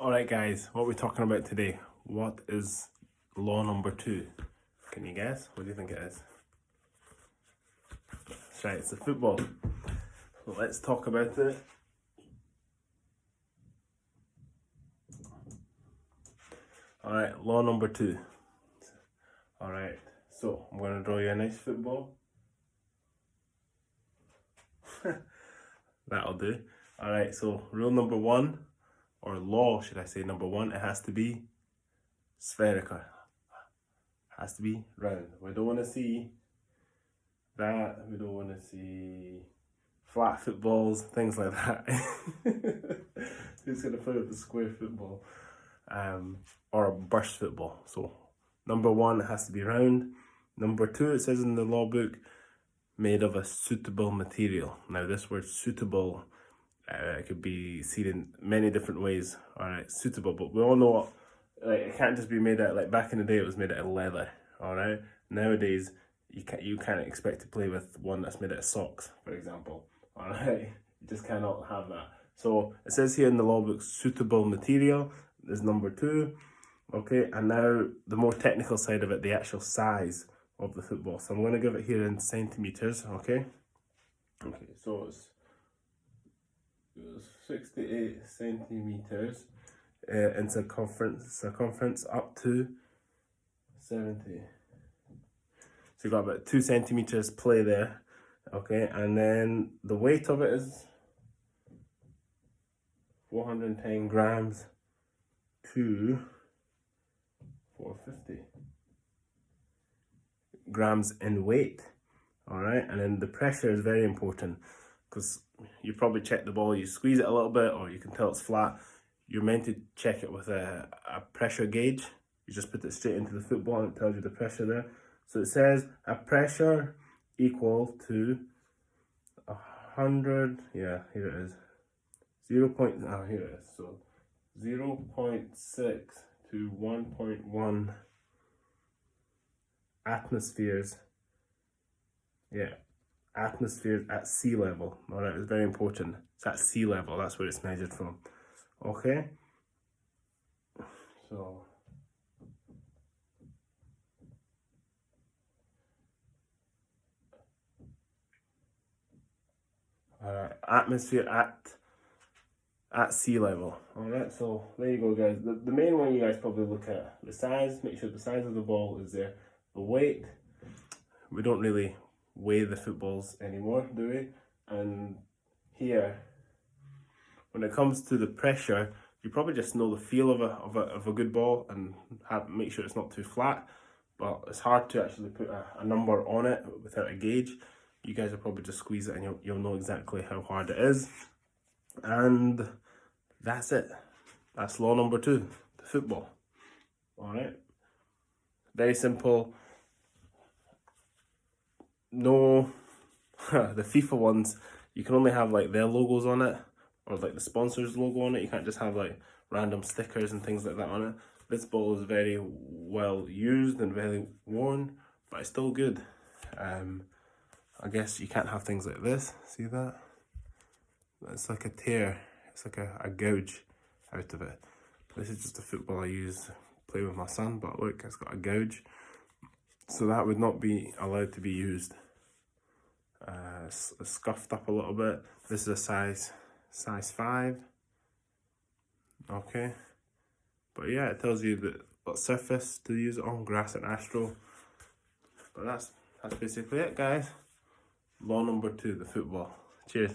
Alright guys, what are we talking about today? What is law number 2? Can you guess? What do you think it is? That's right, it's the football. So let's talk about it. Alright, law number 2. Alright, so I'm going to draw you a nice football. That'll do. Alright, so rule number 1, or law should I say number 1, it has to be spherical. Has to be round. We don't want to see that. We don't want to see flat footballs, things like that. Who's going to play with the square football? Or a burst football. So number 1, it has to be round. Number 2, it says in the law book, made of a suitable material. Now this word suitable, it could be seen in many different ways. Alright, suitable, but we all know what, like, it can't just be made out, like back in the day it was made out of leather. Alright, nowadays you can't expect to play with one that's made out of socks, for example. Alright, you just cannot have that. So it says here in the law book, suitable material is number 2. Okay, and now the more technical side of it, the actual size of the football. So I'm going to give it here in centimeters. Okay, so it's 68 centimeters in circumference up to 70. So you've got about 2 centimeters play there. Okay, and then the weight of it is 410 grams to 450 grams in weight. All right, and then the pressure is very important, because you probably check the ball, you squeeze it a little bit, or you can tell it's flat. You're meant to check it with a pressure gauge. You just put it straight into the football and it tells you the pressure there. So it says a pressure equal to 100, yeah, here it is, 0. Here it is, so 0.6 to 1.1 atmospheres. Yeah, atmospheres at sea level. All right, it's very important. It's at sea level, that's where it's measured from. Okay, so atmosphere at sea level. All right, so there you go, guys. The main one you guys probably look at, the size. Make sure the size of the ball is there. The weight, we don't really weigh the footballs anymore, do we? And here, when it comes to the pressure, you probably just know the feel of a good ball and make sure it's not too flat. But it's hard to actually put a number on it without a gauge. You guys will probably just squeeze it and you'll know exactly how hard it is. And that's it. That's law number 2, the football. All right, very simple. No, the FIFA ones, you can only have like their logos on it, or like the sponsor's logo on it. You can't just have like random stickers and things like that on it. This ball is very well used and very worn, but it's still good. I guess you can't have things like this. See that? It's like a tear. It's like a gouge out of it. This is just a football I use to play with my son, but look, it's got a gouge. So that would not be allowed to be used. It's scuffed up a little bit. This is a size 5. Okay, but yeah, it tells you what surface to use it on, grass and astro. But that's basically it, guys. Law number 2, the football. Cheers.